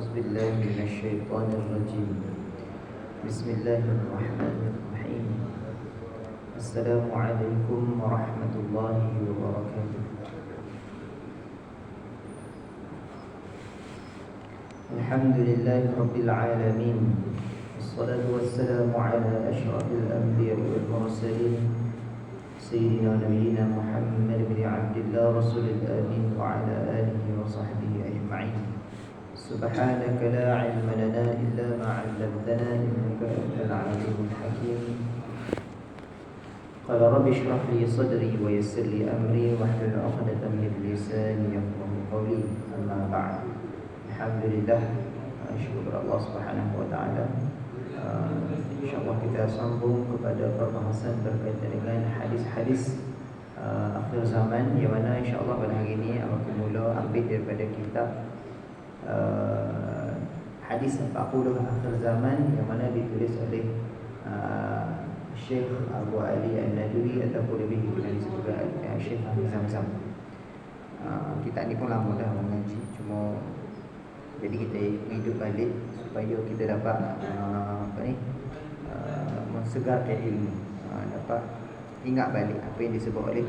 بالله من الشيطان الرجيم. بسم الله الرحمن الرحيم. السلام عليكم ورحمة الله وبركاته. الحمد لله رب العالمين، والصلاة والسلام على أشرف الأنبياء والمرسلين سيدنا نبينا محمد بن عبد الله رسول الأمين وعلى آله وصحبه أجمعين. سبحانك لا علم لنا إلا ما علمتنا إنك أنت العليم الحكيم. قال رب اشرح لي صدري ويسر لي أمري واحلل عقدة من لساني يفقهوا قولي. أما بعد، alhamdulillah, syukur Allah Subhanahu wa taala. InsyaAllah kita sambung kepada perbahasan berkaitan dengan hadis-hadis akhir zaman, yang mana insyaAllah pada hari ini aku mula ambil daripada kitab hadis 40 akhir zaman, yang mana ditulis oleh Syekh Abu Ali An-Nadwi ataupun lebih dikenali sebagai Syekh Zamzam. Kitab ni pun lama dah mengaji, cuma jadi kita hidup balik supaya kita dapat mensegarkan ilmu, dapat ingat balik apa yang disebut oleh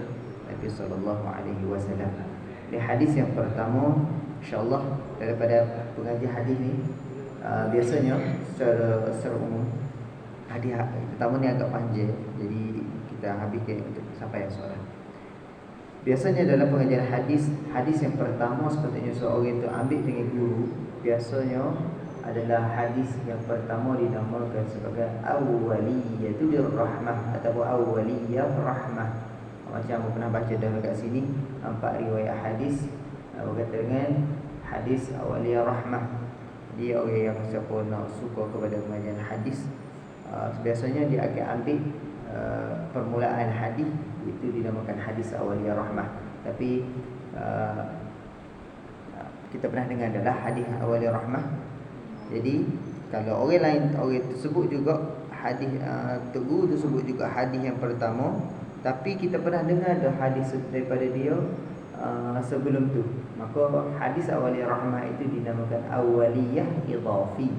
Nabi sallallahu alaihi wasallam. Di hadis yang pertama, insya-Allah daripada pengaji hadis ni, biasanya secara umum hadis pertama ni agak panjang, jadi kita habiskan untuk sampai soalan. Biasanya dalam pengajian hadis yang pertama sepatutnya seorang itu ambil dengan guru, biasanya adalah hadis yang pertama dinamakan sebagai awwaliyatul rahmah ataupun awwaliyah rahmah. Macam aku pernah baca dah kat sini 4 riwayat hadis berkaitan dengan hadis awwaliyah rahmah. Dia orang yang siapa nak suka kepada pengajian hadis, biasanya dia akan ambil permulaan hadis itu dinamakan hadis awaliyah rahmah. Tapi kita pernah dengar adalah hadis awaliyah rahmah. Jadi kalau orang lain, orang tersebut juga hadis guru tersebut juga hadis yang pertama, tapi kita pernah dengar ada hadis daripada dia sebelum tu, maka hadis awaliyah rahmah itu dinamakan awaliyah idhafi.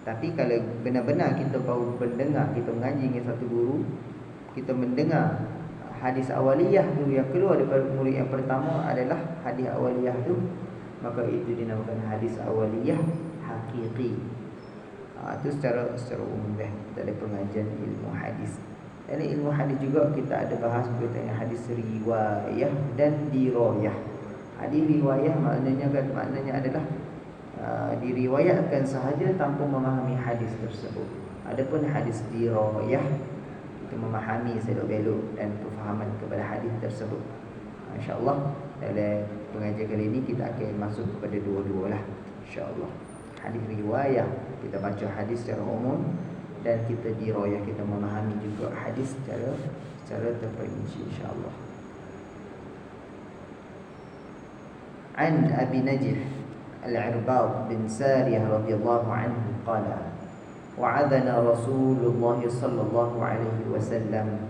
Tapi kalau benar-benar kita baru mendengar, kita mengaji dengan satu guru, kita mendengar hadis awaliyah tu yang keluar daripada murid yang pertama adalah hadis awaliyah tu, maka itu dinamakan hadis awaliyah hakiki. Itu secara umum dah dalam pengajian ilmu hadis. Dan ilmu hadis juga kita ada bahas berkaitan dengan hadis riwayah dan dirayah. Hadis riwayah maknanya adalah diriwayatkan sahaja tanpa memahami hadis tersebut. Adapun hadis dirayah itu memahami selok-belok dan kefahaman kepada hadis tersebut. InsyaAllah dalam pengajian kali ini kita akan masuk kepada dua-dua lah, InsyaAllah. Hadis riwayah kita baca hadis secara umum, dan kita dirayah kita memahami juga hadis secara terperinci, InsyaAllah. An Abi Najih Al-Irbad bin Sariyah radhiyallahu anhu qala wa'adana Rasulullah sallallahu alaihi wasallam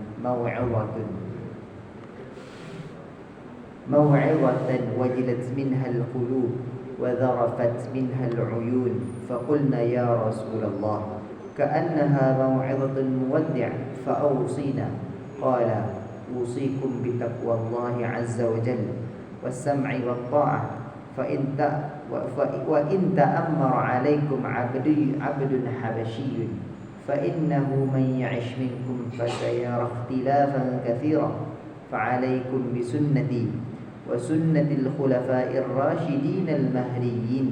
maw'izatan wajilat minha al-qulub wa dharafat minha al-uyun faqulna ya Rasulullah ka'annaha maw'izatun muwaddi' fa'awsina qala usikum bi taqwallahi 'azza wa jalla was-sam'i wat-tha'ah فإن تأمر عليكم عبد حبشي فإنه من يعش منكم فسيرى اختلافا كثيرا فعليكم بسنتي وسنة الخلفاء الراشدين المهديين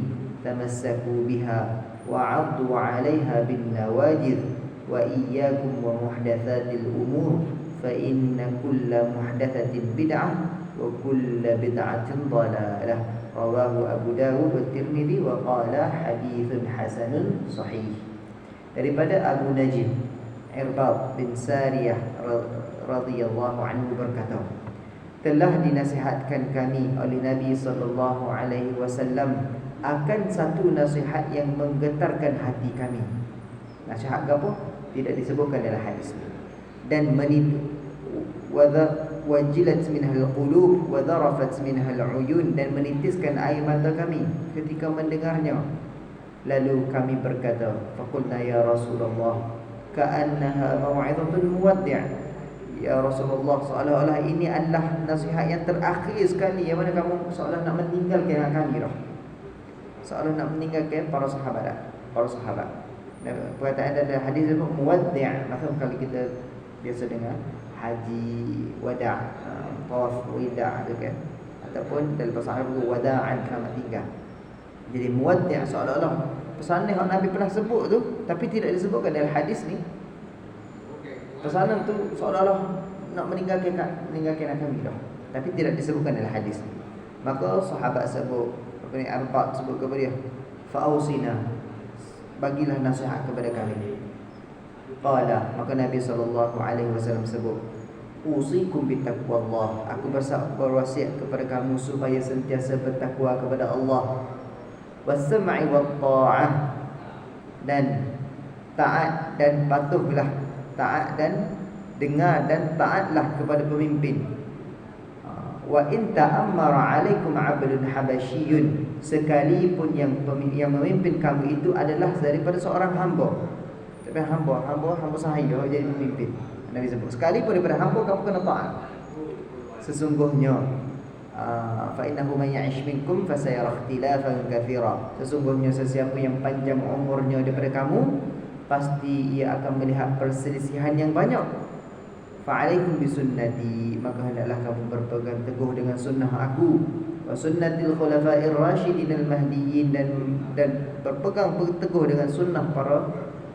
تمسكوا بها وعضوا عليها بالنواجذ وإياكم ومحدثات الأمور فإن كل محدثة بدعة وكل بدعة ضلالة. Rawahu Abu Dawud wa Tirmidzi wa qala hadithun hasanun sahih. Daripada Abu Najih Irbad bin Sariyah radhiyallahu anhu berkata, telah dinasihatkan kami oleh Nabi sallallahu alaihi wasallam akan satu nasihat yang menggetarkan hati kami. Nasihat apa? Tidak disebutkan dalam hadis ini. Dan wajilat minhal qulub wa dharafat minhal uyun, dan menitiskan air mata kami ketika mendengarnya, Lalu kami berkata, faqulna ya Rasulullah, ka'annaha mau'izatun muwaddi'. Ya Rasulullah, seolah-olah ini adalah nasihat yang terakhir sekali, yang mana kamu seolah nak meninggalkan kami dah. Seolah nak meninggalkan para sahabat. Perkataan dalam hadis itu muwaddi'. Maka kalau kita biasa dengar haji wada', tawaf wida' tu kan, ataupun dalam bahasa Arab wada'an, selamat tinggal. Jadi muwaddi' seolah-olah pesanan yang Nabi pernah sebut tu tapi tidak disebutkan dalam hadis ni. Pesanan tu seolah-olah nak meninggalkan kami dah, tapi tidak disebutkan dalam hadis ni. Maka sahabat sebut, apa ni, Arba'at sebut kepada dia, fa'ausina, bagilah nasihat kepada kami. Qala, maka Nabi SAW sebut, usikum bittaqwallah, aku berwasiat kepada kamu supaya sentiasa bertakwa kepada Allah, was-sam'i wat-ta'ah, dan taat dan patuhlah, taat dan dengar dan taatlah kepada pemimpin. Wa in ta'ammara 'alaikum 'abdun habasyiyun, sekalipun yang memimpin kamu itu adalah daripada seorang hamba. Tapi hamba sahaya jadi pemimpin. Nabi sebut, sekalipun daripada hamba kamu kena taat. Sesungguhnya fa innahu man ya'ish minkum fasayara ikhtilafan katsira, sesungguhnya sesiapa yang panjang umurnya daripada kamu pasti ia akan melihat perselisihan yang banyak. Fa alaikum bisunnati, maka hendaklah kamu berpegang teguh dengan sunnah aku, wa sunnatil khulafa'ir rasyidin al-mahdiyyin, dan berpegang teguh dengan sunnah para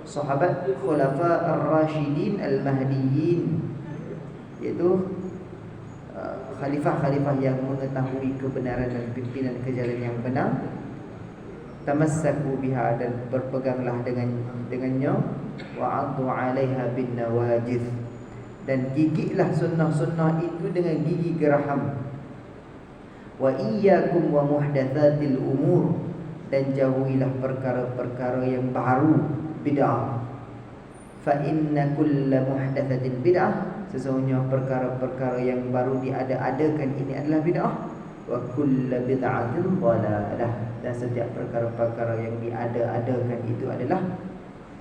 sahabat khulafa'ir rasyidin al-mahdiyyin, iaitu khalifah-khalifah yang mengetahui kebenaran dan pimpinan ke jalan yang benar. Tamassaku biha, dan berpeganglah dengannya. Wa'addu 'alaiha bin nawajidh, dan gigitlah sunnah-sunnah itu dengan gigi geraham. Wa iyyakum wa muhdatsatil umur, dan jauhilah perkara-perkara yang baru, bid'ah. Fa inna kulla muhdatsatin bid'ah, sesungguhnya perkara-perkara yang baru diada-adakan ini adalah bid'ah. Wa kullu bid'atin dhalalah, dan setiap perkara-perkara yang diada-adakan itu adalah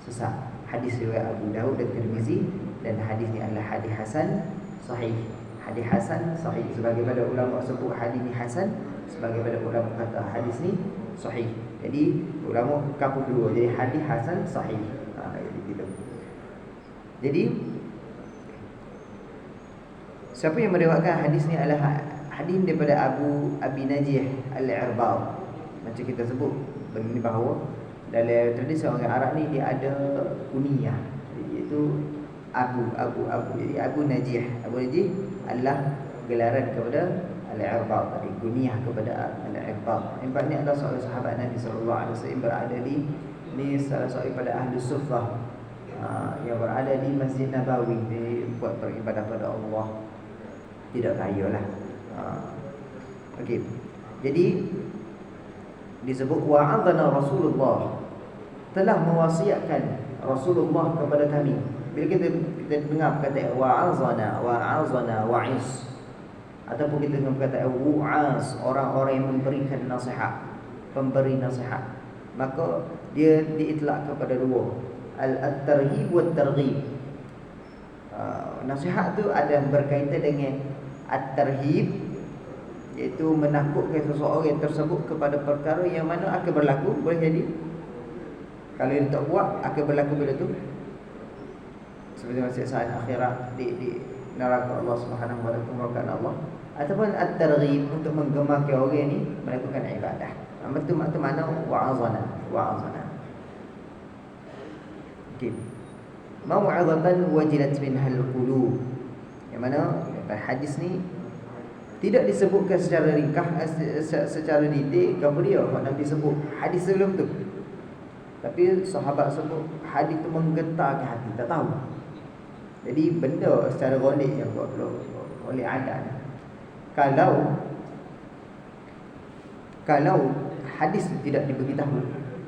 sesat. Hadis riwayat Abu Daud dan Tirmizi, dan hadis ni adalah hadis hasan sahih. Hadis hasan sahih, sebagaimana ulama sebut hadis ni hasan, sebagaimana ulama kata hadis ni sahih. Jadi ulama kapu dua, jadi hadis hasan sahih. Jadi siapa yang meriwayatkan hadis ni adalah hadis daripada Abi Najih Al-Irbad. Macam kita sebut benda ni, bahawa dalam tradisi orang Arab ni dia ada kunyah, iaitu Abu. Jadi Abu Najih adalah gelaran kepada Al-Irbad tadi, kunyah kepada Al-Irbad. Irbad ni adalah seorang sahabat Nabi sallallahu alaihi wasallam, berada di ni salah seorang pada ahli suffah, yang berada di Masjid Nabawi, dia buat beribadah pada Allah, tidak kaya lah. Okey. Jadi disebut wa'adana Rasulullah, telah mewasiatkan Rasulullah kepada kami. Bila kita dengar perkataan wa'azana wa'iz, ataupun kita dengar perkataan wu'az, orang-orang yang memberikan nasihat, pemberi nasihat, maka dia diitlak kepada dua, al-tarhib wa targhib. Nasihat tu ada berkaitan dengan at-tarhib, iaitu menakutkan seseorang tersebut kepada perkara yang mana akan berlaku, boleh jadi kalau dia tak buat akan berlaku bila tu, seperti masa saat akhirat di neraka Allah Subhanahu wa taala, Allah. Ataupun at-targhib, untuk menggemarkan orang ni melakukan ibadah. Itu makna wa'azana. Okey. Mau'izatan wajilat minhal qulub, yang mana hadis ni tidak disebutkan secara ringkas, secara detail apa dia Nabi sebut hadis sebelum tu. Tapi sahabat sebut hadis tu menggetarkan hati, tak tahu. Jadi benda secara ghalib yang oleh adat. Kalau hadis tidak diberitahu,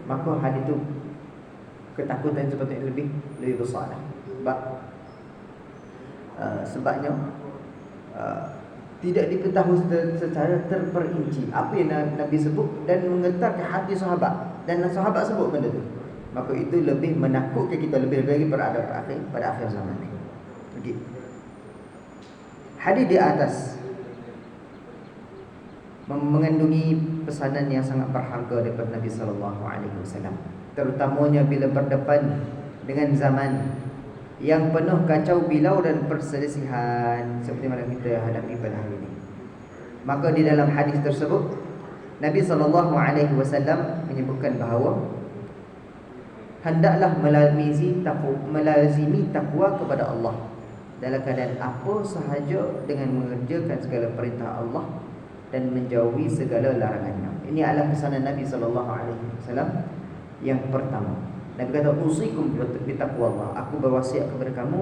maka hadis tu ketakutan sepatutnya lebih besar. Sebabnya tidak diberitahu secara terperinci apa yang Nabi sebut, dan menggetarkan hati sahabat. dan sahabat sebut benda tu, maka itu lebih menakutkan kita lebih lagi pada akhir zaman ni. Okey. Hadis di atas mengandungi pesanan yang sangat berharga daripada Nabi sallallahu alaihi wasallam, terutamanya bila berdepan dengan zaman yang penuh kacau bilau dan perselisihan seperti mana kita hadapi pada hari ini. Maka di dalam hadis tersebut Nabi sallallahu alaihi wasallam menyebutkan bahawa hendaklah melazimi takwa kepada Allah dalam keadaan apa sahaja dengan mengerjakan segala perintah Allah dan menjauhi segala larangannya. Ini adalah pesanan Nabi sallallahu alaihi wasallam yang pertama. Nabi kata, usikum bitaqwallah, aku berwasiat kepada kamu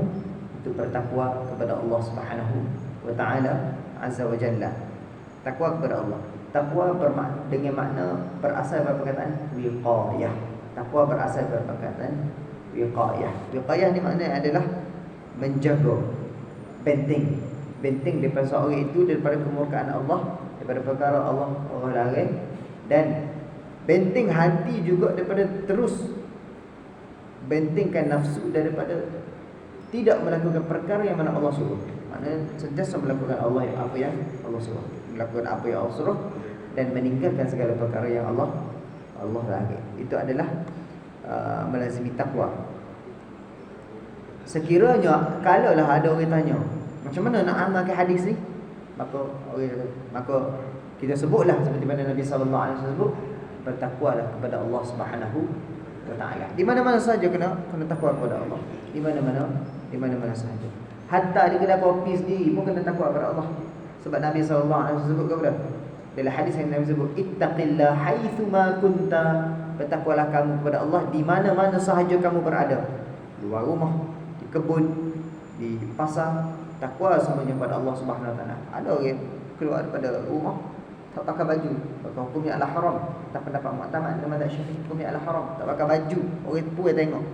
untuk bertakwa kepada Allah Subhanahu wa taala azza wa jalla. Takwa kepada Allah. Takwa dengan makna berasal daripada perkataan wiqayah. Takwa berasal daripada perkataan wiqayah. Wiqayah ni maknanya adalah menjaga, benteng daripada seorang itu daripada kemurkaan Allah, daripada perkara Allah larang, dan benteng hati juga daripada terus bentengkan nafsu daripada tidak melakukan perkara yang mana Allah suruh. Maknanya sentiasa melakukan apa yang Allah suruh, melakukan apa yang Allah suruh, dan meninggalkan segala perkara yang Allah larang. Itu adalah melazimi takwa. Sekiranya kalaulah ada orang tanya, macam mana nak amalkan hadis ni? Maka kita sebutlah seperti mana Nabi sallallahu alaihi wasallam sebut, bertakwalah kepada Allah Subhanahu wa taala. Di mana-mana saja kena takwa kepada Allah. Di mana-mana saja. Hatta di kedai kopi sendiri pun kena takwa kepada Allah. Sebab Nabi sallallahu alaihi wasallam sebut kepada dalam hadis yang Nabi sebut, ittaqillah haitsu ma kunta, bertakwalah kamu kepada Allah di mana-mana sahaja kamu berada. Luar rumah, di kebun, di pasar, takwa semuanya kepada Allah Subhanahu wa taala. Ada orang keluar daripada rumah tak pakai baju, maka hukumnya adalah haram. Tak pendapat muktamad dalam mazhab Syafi'i, hukumnya adalah haram. Tak pakai baju, orang puas tengok.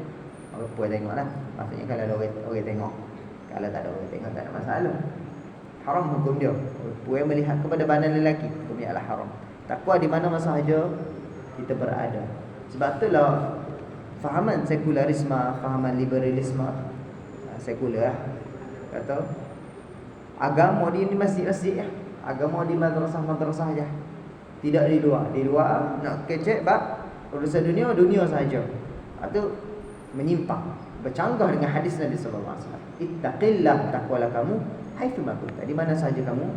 Orang puas tengoklah. Maksudnya kalau ada orang tengok. Kalau tak ada orang tengok tak ada masalah. Haram hukum dia. Puas melihat kepada badan lelaki, hukumnya adalah haram. Takwa di mana sahaja kita berada. Sebab itulah fahaman sekularisme, fahaman liberalisme sekular kata agama di masjid-masjid ya. Agama di madrasah-madrasah saja. Tidak di luar. Di luar nak kecek bab urusan dunia saja. Atau menyimpang, bercanggah dengan hadis Nabi sallallahu alaihi wasallam. Ittaqillah, takwalah kamu haitsu ma kunta, di mana saja kamu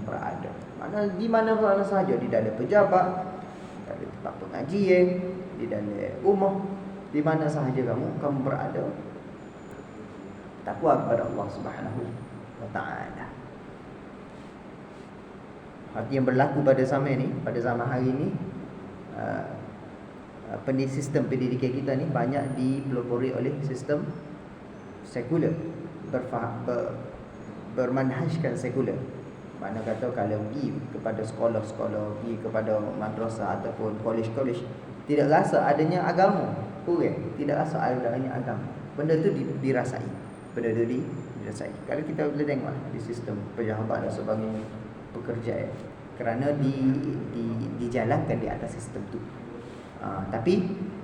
berada. Mana di mana saja, di dalam pejabat, di dalam tempat pengajian, di dalam rumah, di mana sahaja kamu berada, takwa kepada Allah Subhanahu wa taala. Arti yang berlaku pada zaman hari ini, sistem pendidikan kita ni banyak dipelopori oleh sistem sekular, bermanhajkan sekular. Mana kata kalau pergi kepada sekolah-sekolah, pergi kepada madrasah ataupun kolej-kolej, tidak rasa adanya agama. Tidak rasa adanya agama. Benda tu dirasai. Kalau kita boleh tengok di sistem pejabat dan sebagainya, pekerja kerana dijalankan di atas sistem tu. Tapi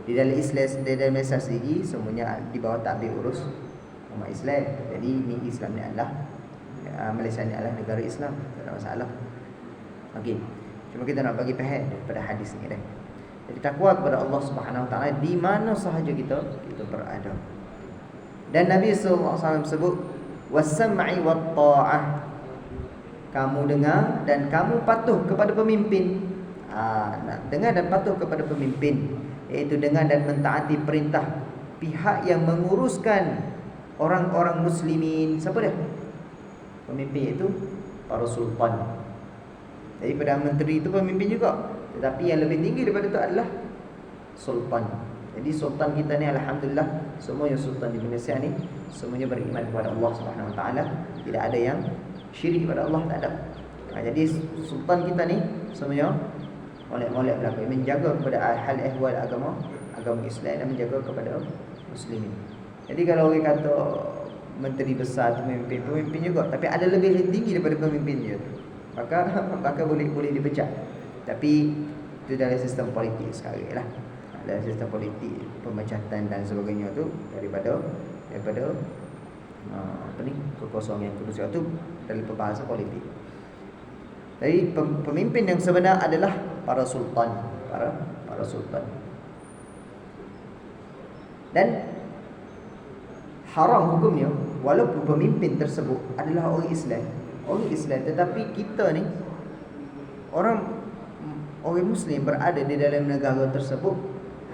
di dalam Islam, di dalam Malaysia sendiri semuanya di bawah takbir urus umat Islam. Jadi ni Islam ni adalah Malaysia ni adalah negara Islam, tak ada masalah. Okey. Cuma kita nak bagi faham daripada hadis ni dah. Jadi takwa kepada Allah Subhanahu wa taala di mana sahaja kita berada. Dan Nabi sallallahu alaihi wasallam sebut was-sam'i wat-tha'ah, kamu dengar dan kamu patuh kepada pemimpin. Nak dengar dan patuh kepada pemimpin, iaitu dengar dan mentaati perintah pihak yang menguruskan orang-orang muslimin. Siapa dia? Pemimpin itu para sultan. Jadi Perdana Menteri itu pemimpin juga, tetapi yang lebih tinggi daripada itu adalah sultan. Jadi sultan kita ni alhamdulillah, semuanya sultan di Malaysia ni semuanya beriman kepada Allah Subhanahu wa taala, tidak ada yang syirik kepada Allah, tak ada. Jadi sultan kita ni semuanya molek-molek berlaku, menjaga kepada hal ehwal agama Islam dan menjaga kepada muslimin. Jadi kalau orang kata menteri besar tu pemimpin juga, tapi ada lebih tinggi daripada pemimpin dia, maka boleh dipecat. Tapi itu dalam sistem politik sekarang lah. dalam sistem politik, pemecatan dan sebagainya tu daripada kekosongan kekuasaan tu dalam perbahasan politik. Jadi pemimpin yang sebenar adalah para sultan, para sultan. Dan haram hukumnya walaupun pemimpin tersebut adalah orang Islam, tetapi kita ni orang Muslim berada di dalam negara tersebut,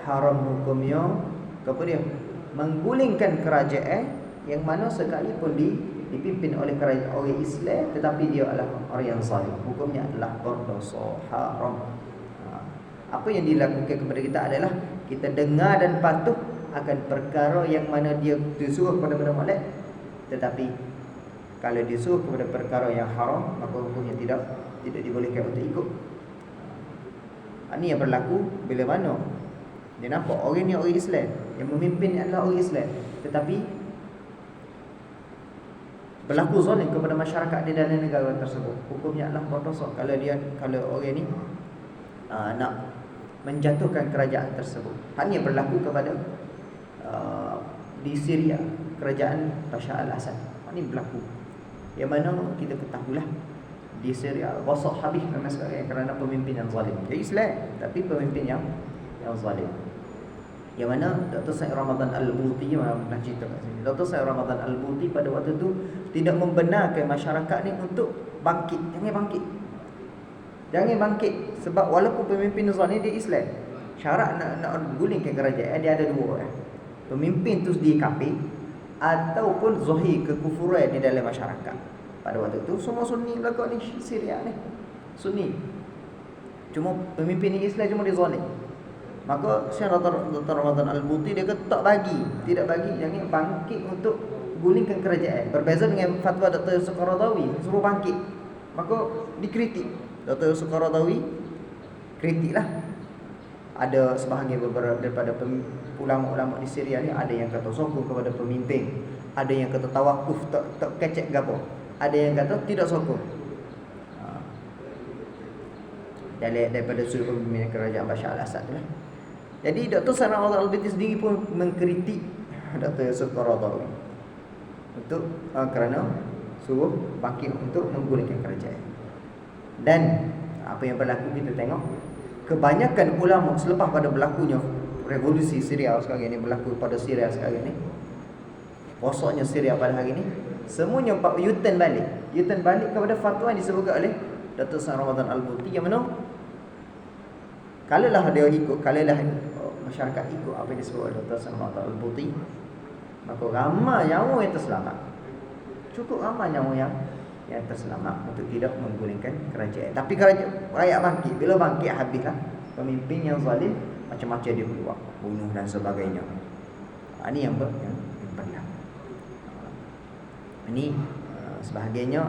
haram hukumnya apa dia? Menggulingkan kerajaan yang mana sekalipun dipimpin oleh kerajaan orang Islam tetapi dia adalah orang yang zalim. Hukumnya adalah berdosa, haram. Apa yang dilakukan kepada kita adalah kita dengar dan patuh akan perkara yang mana dia disuruh kepada benda molek, tetapi kalau disuruh kepada perkara yang haram, maka hukumnya tidak dibolehkan untuk ikut. Ini yang berlaku bila mana dia nampak orang ni orang Islam, yang memimpin adalah orang Islam, tetapi berlaku zalim kepada masyarakat di dalam negara tersebut, hukumnya adalah berdosa. Kalau orang ni nak menjatuhkan kerajaan tersebut. Hanya berlaku kepada di Syria, kerajaan Bashar al-Assad. Ini berlaku. Yang mana kita ketahuilah di Syria rosak habis memang sekarang kerana pemimpin yang zalim. Dia Islam tapi pemimpin yang zalim. Yang mana Dr. Said Ramadan Al-Buti pernah cerita kat sini. Dr. Said Ramadan Al-Buti pada waktu tu tidak membenarkan masyarakat ni untuk bangkit. Jangan bangkit sebab walaupun pemimpin zalim dia Islam, syarat nak gulingkan kerajaan dia ada dua. Pemimpin tu sendiri kafir ataupun zahir kekufuran di dalam masyarakat. Pada waktu tu semua Sunni belakang ni Syria ni. Sunni. Cuma pemimpin ni Islam, cuma dia zalim. Maka Syekh Dr. Ramadan Al-Buti dia kata tidak bagi jangan bangkit untuk gulingkan kerajaan. Berbeza dengan fatwa Dr. Yusuf Qaradawi suruh bangkit. Maka dikritik. Dr. Yusuf Qaradawi kritiklah. Ada sebahagian beberapa daripada ulama-ulama di Syria ni, ada yang kata sokong kepada pemimpin, ada yang kata tawakuf tak kecek gapo, ada yang kata tidak sokong. Daripada sudut pemimpin kerajaan Bashar al-Assad lah. Jadi Dr. Said Ramadan Al-Buti sendiri pun mengkritik Dr. Yusuf Qaradawi untuk kerana suruh bangkit untuk menggulingkan kerajaan. Dan apa yang berlaku kita tengok, kebanyakan ulama selepas pada berlakunya revolusi Syria sekarang ini, berlaku pada Syria sekarang ini, rosaknya Syria pada hari ini, semuanya U-turn balik kepada fatwa yang disebutkan oleh Dr. Said Ramadan Al-Buti, yang mana kalaulah masyarakat ikut apa yang disebut oleh Dr. Said Ramadan Al-Buti, maka ramai nyawa yang terselamat, cukup ramai nyawa yang terselamat untuk tidak menggulingkan kerajaan. Tapi kerajaan rakyat bangkit, bila bangkit habislah pemimpin yang zalim, macam-macam dia keluar, bunuh dan sebagainya. Ini yang berlaku. Ini sebahagiannya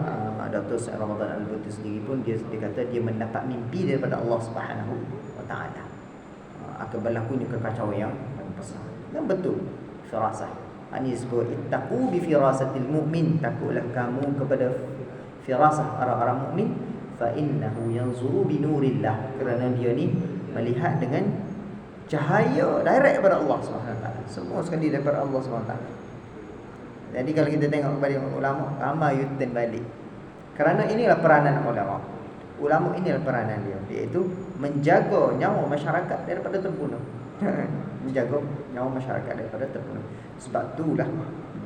Dr. Said Ramadan Al-Buti sendiri pun dia kata dia mendapat mimpi daripada Allah Subhanahu wa taala akan berlakunya kekacauan yang besar. Dan betul firasah. Ini disebut ittaqu bi firasatil mu'min, takutlah kamu kepada firasah orang-orang mukmin, fa innahu yanzuru bi nurillah, kerana dia ni melihat dengan cahaya direct daripada Allah Subhanahu wa taala. Semua sekali daripada Allah Subhanahu wa taala. Jadi kalau kita tengok kepada ulama, ramai U-turn balik. Kerana inilah peranan ulama. Ulama inilah peranan dia, iaitu menjaga nyawa masyarakat daripada terbunuh. Menjaga nyawa masyarakat daripada terbunuh. Sebab itulah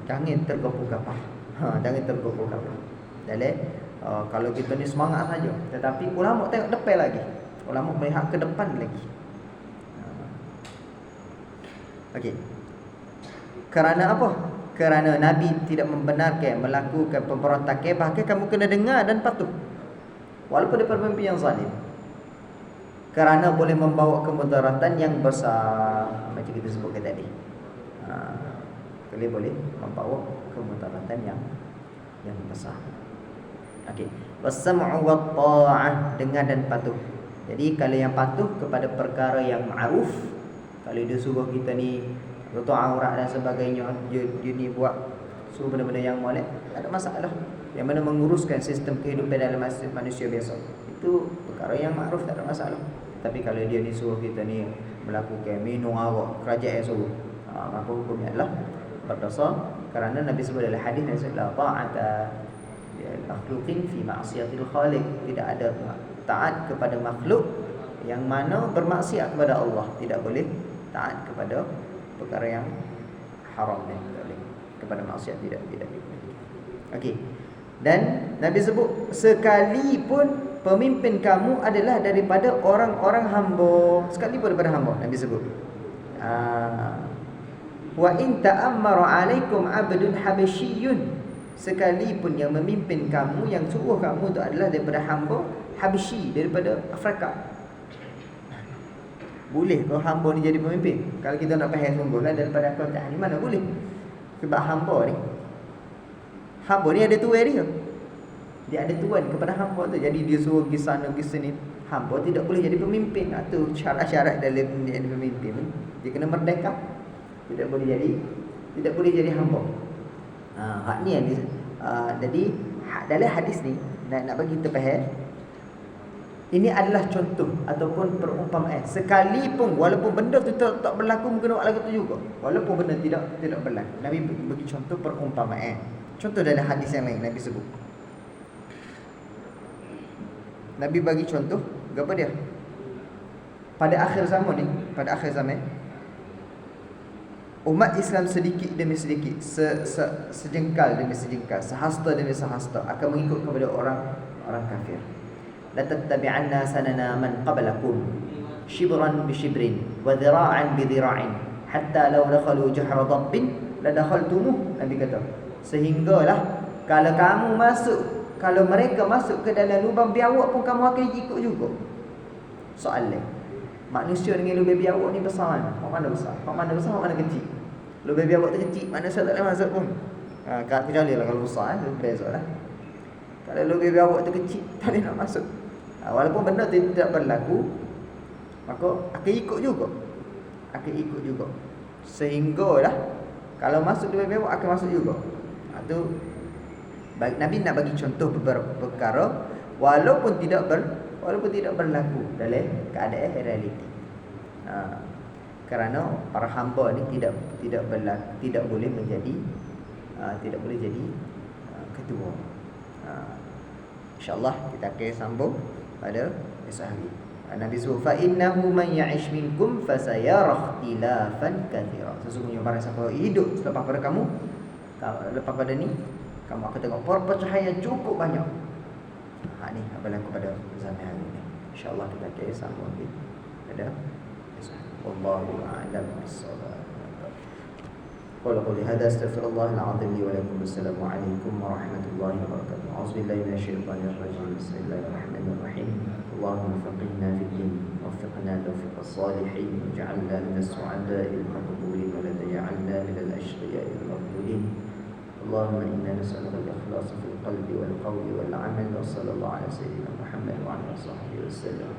jangan tergopoh kapal. Jangan tergopoh kapal. Jadi kalau kita ni semangat saja, tetapi ulama tengok depan lagi. Ulama melihat ke depan lagi. Okey. Kerana apa? Kerana Nabi tidak membenarkan melakukan pemberontakan, bahkan kamu kena dengar dan patuh walaupun daripada pemimpin yang zalim, kerana boleh membawa kemudaratan yang besar. Macam kita sebutkan tadi, boleh membawa kemudaratan yang besar. Okey, was-sam'u wat-tha'ah, dengar dan patuh. Jadi kalau yang patuh kepada perkara yang ma'ruf, kalau dia suruh kita ni tutup aurat dan sebagainya, dia ni buat suruh benda-benda yang molek, tak ada masalah. Yang mana menguruskan sistem kehidupan dalam manusia biasa, itu perkara yang ma'ruf, tak ada masalah. Tapi kalau dia ni suruh kita ni melakukan minum arak, kerajaan yang suruh, maka hukumnya adalah berdosa. Kerana Nabi sebut dalam hadis Nabi sebut la ta'ata makhluqin fi ma'siyatil khaliq. Tidak ada taat kepada makhluk yang mana bermaksiat kepada Allah. Tidak boleh taat kepada perkara yang haram ni, tak boleh. Kepada maksiat tidak boleh. Okey. Dan Nabi sebut sekalipun pemimpin kamu adalah daripada orang-orang hamba, sekalipun daripada hamba, Nabi sebut. Wa in ta'ammara 'alaikum 'abdun habasyiyun, sekalipun yang memimpin kamu, yang suruh kamu itu adalah daripada hamba Habsyi, daripada Afrika. Boleh kau hamba ni jadi pemimpin? Kalau kita nak faham sungguhlah daripada konteks ni, mana boleh? Sebab hamba ni ada tuan dia. Dia ada tuan kepada hamba tu. Jadi dia suruh pergi sana pergi sini. Hamba tidak boleh jadi pemimpin. Itu syarat-syarat dalam jadi pemimpin. Dia kena merdeka. Tidak boleh jadi hamba. Hak ni yang jadi dalam hadis ni nak bagi kita faham. Ini adalah contoh ataupun perumpamaan. Sekalipun walaupun benda tu tak berlaku, mungkin lagu tu juga. Walaupun benda tidak berlaku. Nabi bagi contoh perumpamaan. Contoh dalam hadis yang lain Nabi sebut. Nabi bagi contoh apa dia? Pada akhir zaman ni, umat Islam sedikit demi sedikit, sejengkal demi sejengkal, sehasta demi sehasta akan mengikut kepada orang kafir. La tattabi'anna sanana man qablakum shibran bi shibrin wa dhira'an bi dhira'in hatta law dakhalu jahra dabbin la dakhaltumuh. Nabi kata, sehinggalah kalau mereka masuk ke dalam lubang biawak pun kamu akan ikut juga. Soalan, manusia dengan lubang biawak ni besar mana? Mana besar? Mana kecil? Lubang biawak tu kecil, manusia tak boleh masuk pun. Kecuali lah kalau besar, beza lah. Kalau lubang biawak tu kecil, tak boleh nak masuk. Walaupun benda tu tidak berlaku, maka akan ikut juga. Sehinggalah kalau masuk lubang biawak akan masuk juga. Itu Nabi nak bagi contoh beberapa perkara walaupun tidak berlaku dalam keadaan realiti. Kerana para hamba ni tidak boleh menjadi ketua. InsyaAllah kita akan sambung pada esok hari. Nabi sebut fa innahu man ya'ish minkum fasayara ikhtilafan katsira. Sesungguhnya barang siapa hidup selepas pada kamu, lepas pada ni, kamu akan tengok perpecahan cukup banyak. Ni apa berlaku pada zaman hari ini. InsyaAllah kita akan sambung pada esok. Wallahu a'lam bis-shawab. قولي هذا استغفر الله العظيم لي ولكم. السلام عليكم ورحمة الله وبركاته. أعوذ بالله من الشيطان الرجيم. بسم الله الرحمن الرحيم. اللهم فقهنا في الدين ووفقنا توفيق الصالحين واجعلنا من السعداء المقبولين ولا تجعلنا من الأشقياء المغفورين. اللهم إنا نسألك الإخلاص في القلب والقول والعمل. وصلى الله على سيدنا محمد وعلى آله وصحبه وسلم.